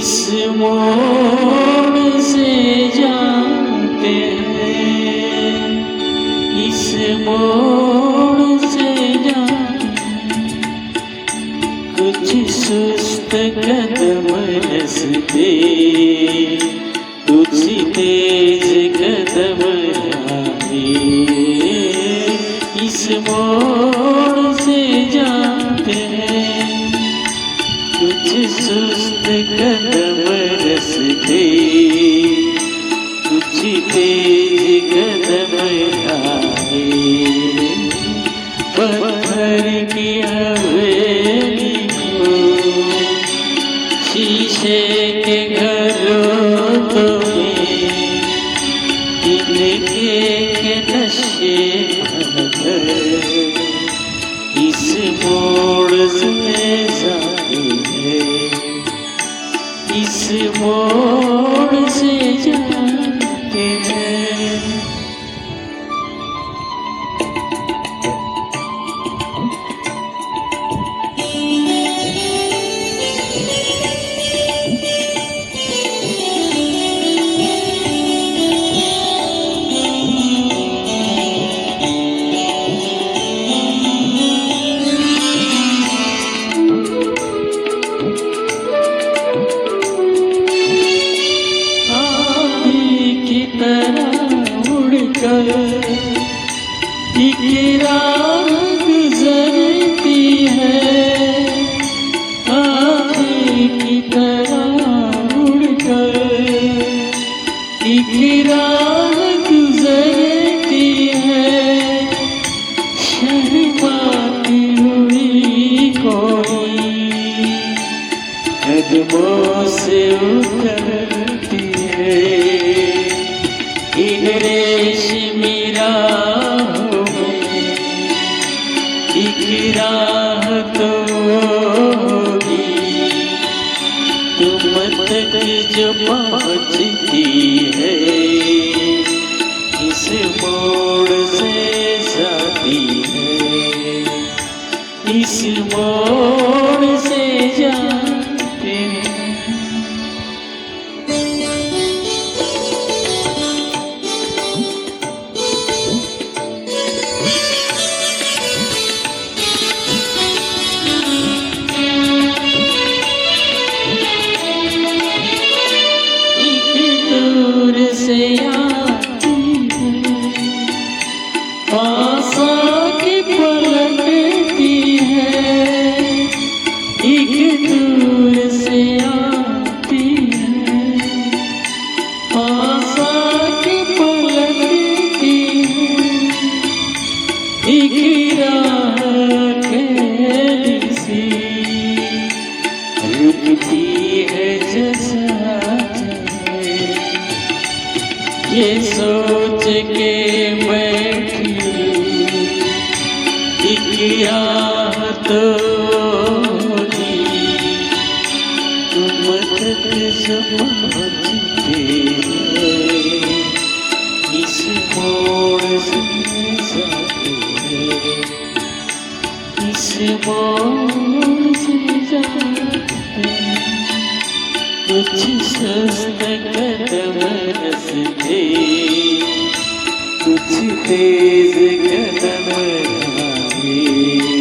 इस मोड़ से जाते हैं, इस मोड़ से जाते, कुछ सुस्त कदम रसते, कुछ तेज कदम आए। इस मोड़ से जाते हैं, कुछ सुस्त कदम रसते, कुछ तेज कदम आए। पत्थर की हवेली को शीशे के घरों में, तिनके के नशे इस मोड़ से जाते हैं, इस मोड़ से जाते हैं। एक राह गुजरती है, आँधी की तरह उड़कर एक राह गुजरती है। शर्माती हुई कोई कदमों से उतरती है, इन रेशमी राहों में एक राह तो होगी, तुम तक जो पहुँचती है, इस मोड़ से जाती है, इस मोड़ से जाते हैं। से आती है, पास आके पलटती है, एक दूर से आती है, पास आके पलटती है। एक राह कैसी रुकती है जैसा ये सोच के बैठी, एक राह तो होगी, तुम तक जो पहुँचते हैं, इस मोड़ से जाते हैं, इस मोड़ से जाते हैं। कुछ सुस्त कदम रसते, कुछ तेज कदम आए।